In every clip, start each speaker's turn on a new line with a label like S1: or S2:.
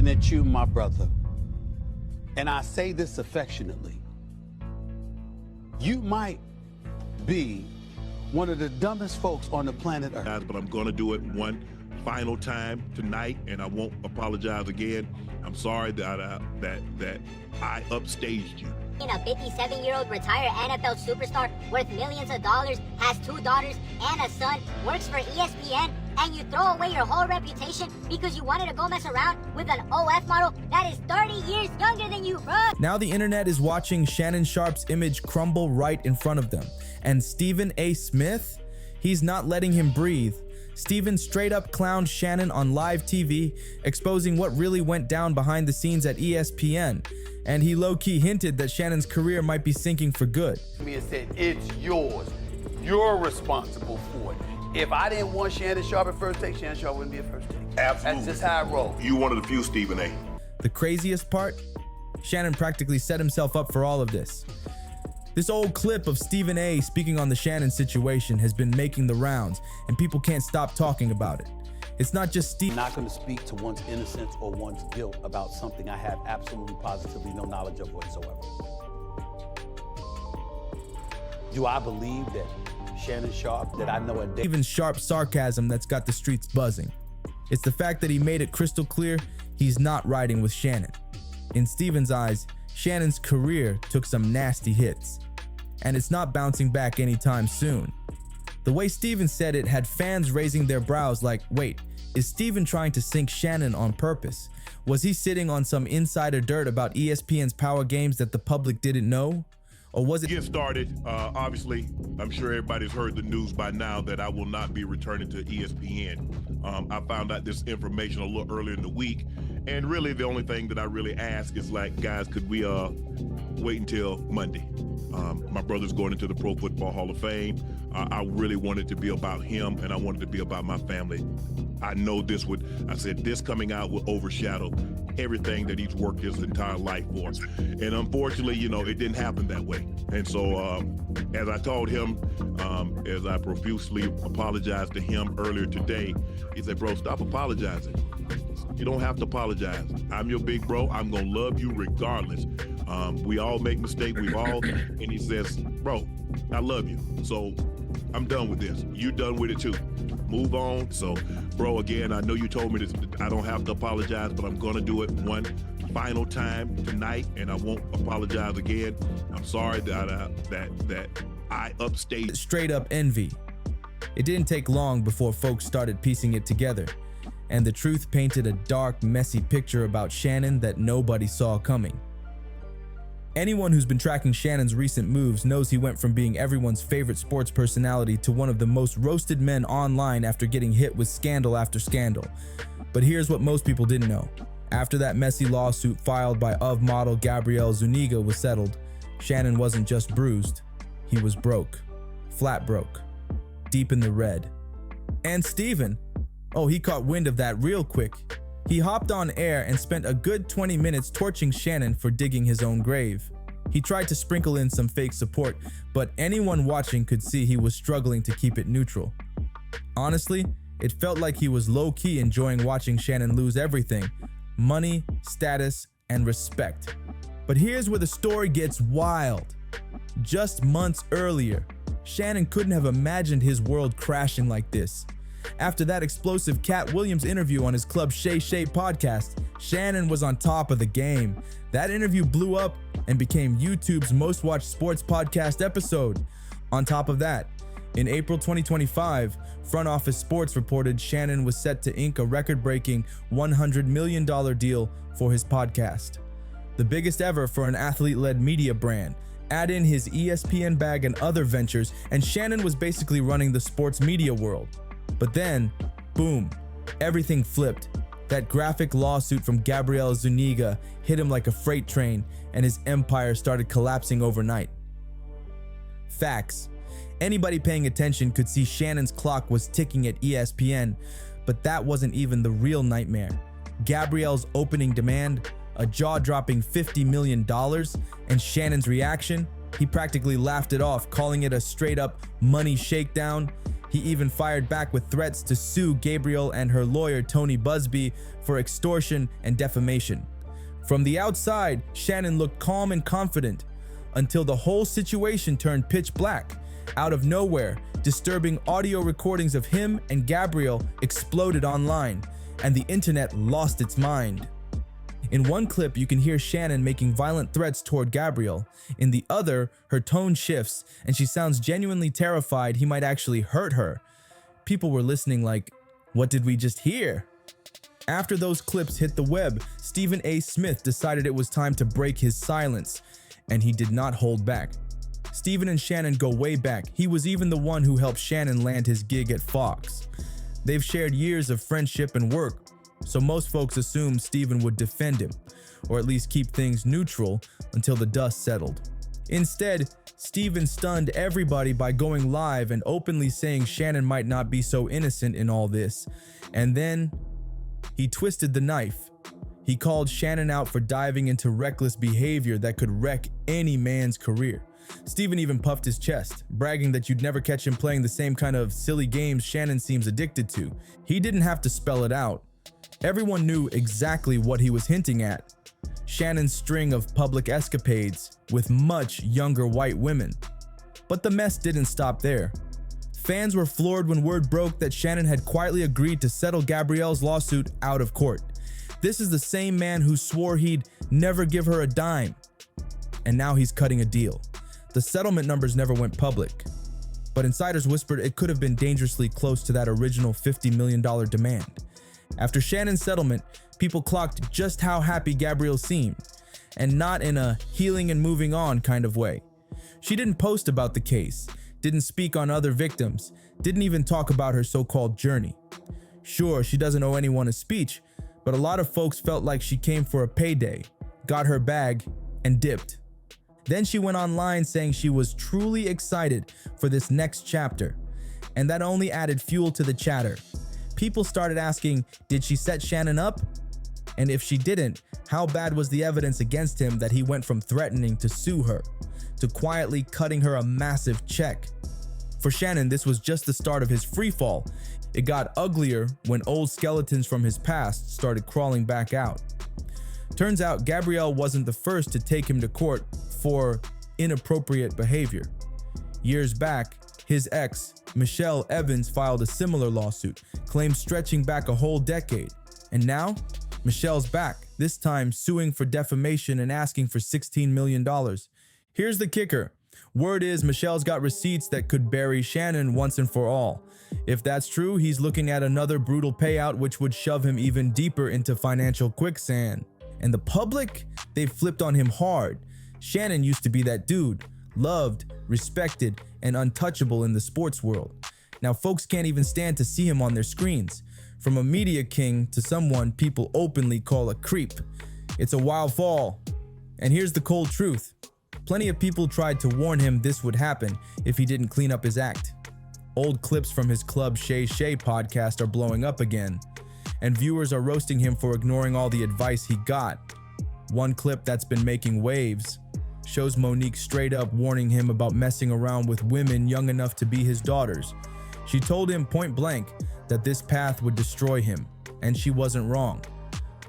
S1: looking at you, my brother, and I say this affectionately. You might be one of the dumbest folks on the planet Earth.
S2: But I'm going to do it one final time tonight, and I won't apologize again. I'm sorry that I upstaged you.
S3: A 57-year-old retired NFL superstar worth millions of dollars, has 2 daughters and a son, works for ESPN, and you throw away your whole reputation because you wanted to go mess around with an OF model that is 30 years younger than you, bro.
S4: Now the internet is watching Shannon Sharpe's image crumble right in front of them. And StephenASmith, he's not letting him breathe. Stephen straight up clowned Shannon on live TV, exposing what really went down behind the scenes at ESPN. And he low-key hinted that Shannon's career might be sinking for good.
S1: Me and said, it's yours. You're responsible for it. If I didn't want Shannon Sharpe at first take, Shannon Sharpe wouldn't be at first take.
S2: Absolutely.
S1: That's just how I roll.
S2: You one of the few, Stephen A.
S4: The craziest part? Shannon practically set himself up for all of this. This old clip of Stephen A speaking on the Shannon situation has been making the rounds, and people can't stop talking about it. It's not just Steve.
S1: I'm not going to speak to one's innocence or one's guilt about something I have absolutely positively no knowledge of whatsoever. Do I believe that Shannon Sharpe, that I know a day?
S4: Even Sharpe's sarcasm that's got the streets buzzing. It's the fact that he made it crystal clear he's not riding with Shannon. In Stephen's eyes, Shannon's career took some nasty hits, and it's not bouncing back anytime soon. The way Stephen said it had fans raising their brows like, wait, is Stephen trying to sink Shannon on purpose? Was he sitting on some insider dirt about ESPN's power games that the public didn't know? Or was it—
S2: Get started. Obviously, I'm sure everybody's heard the news by now that I will not be returning to ESPN. I found out this information a little earlier in the week, and really the only thing that I really ask is like, guys, could we wait until Monday? My brother's going into the Pro Football Hall of Fame. I really wanted to be about him, and I wanted to be about my family. I know this coming out will overshadow everything that he's worked his entire life for. And unfortunately, it didn't happen that way. And so as I told him, as I profusely apologized to him earlier today, he said, bro, stop apologizing. You don't have to apologize. I'm your big bro. I'm going to love you regardless. We all make mistakes. And he says, bro, I love you. So I'm done with this. You done with it too. Move on. So, bro, again, I know you told me that I don't have to apologize, but I'm going to do it one final time tonight, and I won't apologize again. I'm sorry that I upstaged.
S4: Straight up envy. It didn't take long before folks started piecing it together, and the truth painted a dark, messy picture about Shannon that nobody saw coming. Anyone who's been tracking Shannon's recent moves knows he went from being everyone's favorite sports personality to one of the most roasted men online after getting hit with scandal after scandal. But here's what most people didn't know. After that messy lawsuit filed by UV model Gabrielle Zuniga was settled, Shannon wasn't just bruised, he was broke. Flat broke. Deep in the red. And Stephen, oh, he caught wind of that real quick. He hopped on air and spent a good 20 minutes torching Shannon for digging his own grave. He tried to sprinkle in some fake support, but anyone watching could see he was struggling to keep it neutral. Honestly, it felt like he was low-key enjoying watching Shannon lose everything: money, status, and respect. But here's where the story gets wild. Just months earlier, Shannon couldn't have imagined his world crashing like this. After that explosive Cat Williams interview on his Club Shay Shay podcast, Shannon was on top of the game. That interview blew up and became YouTube's most watched sports podcast episode. On top of that, in April 2025, Front Office Sports reported Shannon was set to ink a record-breaking $100 million deal for his podcast. The biggest ever for an athlete-led media brand. Add in his ESPN bag and other ventures, and Shannon was basically running the sports media world. But then, boom, everything flipped. That graphic lawsuit from Gabrielle Zuniga hit him like a freight train, and his empire started collapsing overnight. Facts. Anybody paying attention could see Shannon's clock was ticking at ESPN, but that wasn't even the real nightmare. Gabrielle's opening demand, a jaw-dropping $50 million, and Shannon's reaction, he practically laughed it off, calling it a straight-up money shakedown. He even fired back with threats to sue Gabrielle and her lawyer Tony Busby for extortion and defamation. From the outside, Shannon looked calm and confident until the whole situation turned pitch black. Out of nowhere, disturbing audio recordings of him and Gabrielle exploded online, and the internet lost its mind. In one clip, you can hear Shannon making violent threats toward Gabrielle. In the other, her tone shifts, and she sounds genuinely terrified he might actually hurt her. People were listening like, what did we just hear? After those clips hit the web, StephenASmith decided it was time to break his silence, and he did not hold back. Stephen and Shannon go way back. He was even the one who helped Shannon land his gig at Fox. They've shared years of friendship and work, so most folks assumed Stephen would defend him, or at least keep things neutral until the dust settled. Instead, Stephen stunned everybody by going live and openly saying Shannon might not be so innocent in all this. And then, he twisted the knife. He called Shannon out for diving into reckless behavior that could wreck any man's career. Stephen even puffed his chest, bragging that you'd never catch him playing the same kind of silly games Shannon seems addicted to. He didn't have to spell it out. Everyone knew exactly what he was hinting at. Shannon's string of public escapades with much younger white women. But the mess didn't stop there. Fans were floored when word broke that Shannon had quietly agreed to settle Gabrielle's lawsuit out of court. This is the same man who swore he'd never give her a dime. And now he's cutting a deal. The settlement numbers never went public, but insiders whispered it could have been dangerously close to that original $50 million demand. After Shannon's settlement, people clocked just how happy Gabrielle seemed, and not in a healing and moving on kind of way. She didn't post about the case, didn't speak on other victims, didn't even talk about her so-called journey. Sure, she doesn't owe anyone a speech, but a lot of folks felt like she came for a payday, got her bag, and dipped. Then she went online saying she was truly excited for this next chapter, and that only added fuel to the chatter. People started asking, did she set Shannon up? And if she didn't, how bad was the evidence against him that he went from threatening to sue her, to quietly cutting her a massive check? For Shannon, this was just the start of his free fall. It got uglier when old skeletons from his past started crawling back out. Turns out Gabrielle wasn't the first to take him to court for inappropriate behavior. Years back, his ex, Michelle Evans, filed a similar lawsuit, claimed stretching back a whole decade. And now, Michelle's back, this time suing for defamation and asking for $16 million. Here's the kicker. Word is Michelle's got receipts that could bury Shannon once and for all. If that's true, he's looking at another brutal payout which would shove him even deeper into financial quicksand. And the public? They've flipped on him hard. Shannon used to be that dude, loved, respected, and untouchable in the sports world. Now folks can't even stand to see him on their screens. From a media king to someone people openly call a creep. It's a wild fall. And here's the cold truth. Plenty of people tried to warn him this would happen if he didn't clean up his act. Old clips from his Club Shay Shay podcast are blowing up again, and viewers are roasting him for ignoring all the advice he got. One clip that's been making waves shows Monique straight up warning him about messing around with women young enough to be his daughters. She told him point blank that this path would destroy him, and she wasn't wrong.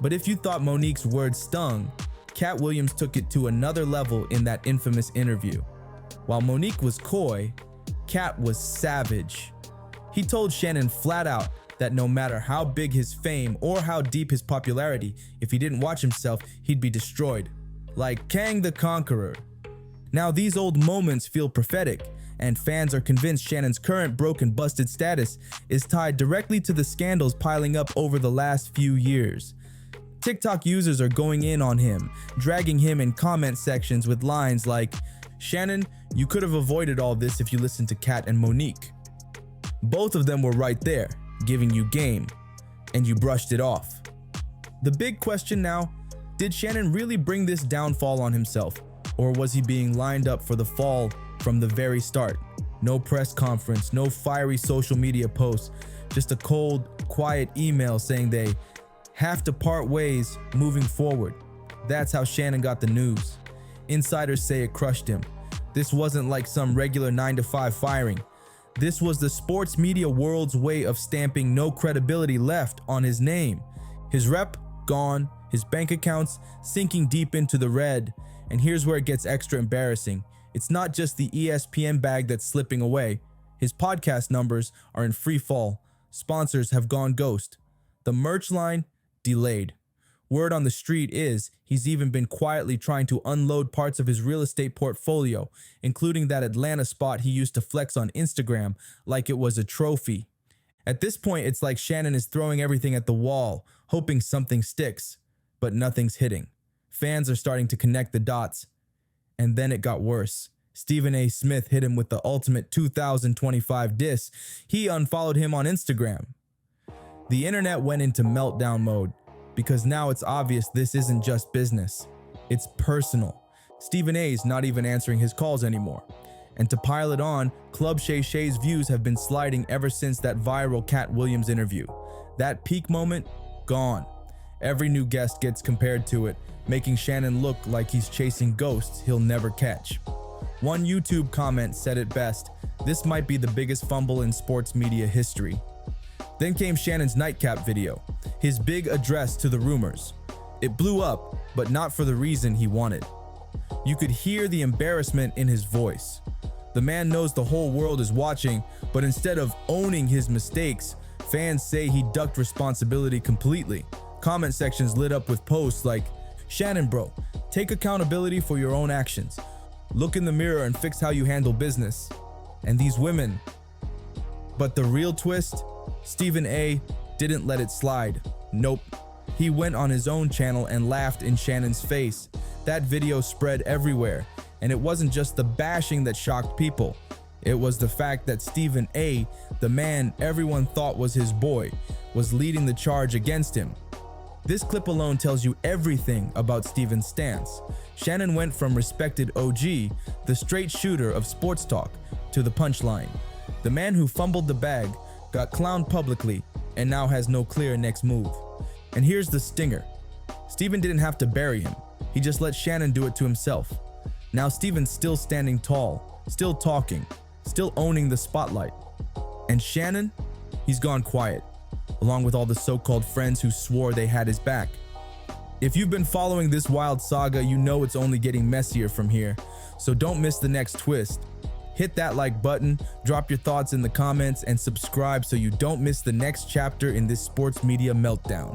S4: But if you thought Monique's words stung, Cat Williams took it to another level in that infamous interview. While Monique was coy, Cat was savage. He told Shannon flat out that no matter how big his fame or how deep his popularity, if he didn't watch himself, he'd be destroyed. Like Kang the Conqueror. Now these old moments feel prophetic, and fans are convinced Shannon's current broken, busted status is tied directly to the scandals piling up over the last few years. TikTok users are going in on him, dragging him in comment sections with lines like, "Shannon, you could have avoided all this if you listened to Kat and Monique. Both of them were right there, giving you game, and you brushed it off." The big question now, did Shannon really bring this downfall on himself, or was he being lined up for the fall from the very start? No press conference, no fiery social media posts, just a cold, quiet email saying they have to part ways moving forward. That's how Shannon got the news. Insiders say it crushed him. This wasn't like some regular 9-to-5 firing. This was the sports media world's way of stamping no credibility left on his name. His rep gone, his bank accounts sinking deep into the red. And here's where it gets extra embarrassing. It's not just the ESPN bag that's slipping away. His podcast numbers are in free fall. Sponsors have gone ghost. The merch line delayed. Word on the street is he's even been quietly trying to unload parts of his real estate portfolio, including that Atlanta spot he used to flex on Instagram like it was a trophy. At this point, it's like Shannon is throwing everything at the wall, hoping something sticks, but nothing's hitting. Fans are starting to connect the dots. And then it got worse. StephenASmith hit him with the ultimate 2025 diss. He unfollowed him on Instagram. The internet went into meltdown mode, because now it's obvious this isn't just business. It's personal. Stephen A's not even answering his calls anymore. And to pile it on, Club Shay Shay's views have been sliding ever since that viral Cat Williams interview. That peak moment, gone. Every new guest gets compared to it, making Shannon look like he's chasing ghosts he'll never catch. One YouTube comment said it best: this might be the biggest fumble in sports media history. Then came Shannon's nightcap video, his big address to the rumors. It blew up, but not for the reason he wanted. You could hear the embarrassment in his voice. The man knows the whole world is watching, but instead of owning his mistakes, fans say he ducked responsibility completely. Comment sections lit up with posts like, "Shannon bro, take accountability for your own actions. Look in the mirror and fix how you handle business." And these women. But the real twist? Stephen A didn't let it slide. Nope. He went on his own channel and laughed in Shannon's face. That video spread everywhere, and it wasn't just the bashing that shocked people. It was the fact that Stephen A, the man everyone thought was his boy, was leading the charge against him. This clip alone tells you everything about Stephen's stance. Shannon went from respected OG, the straight shooter of sports talk, to the punchline. The man who fumbled the bag, got clowned publicly, and now has no clear next move. And here's the stinger. Stephen didn't have to bury him. He just let Shannon do it to himself. Now Stephen's still standing tall, still talking, still owning the spotlight. And Shannon, he's gone quiet, along with all the so-called friends who swore they had his back. If you've been following this wild saga, you know it's only getting messier from here, so don't miss the next twist. Hit that like button, drop your thoughts in the comments, and subscribe so you don't miss the next chapter in this sports media meltdown.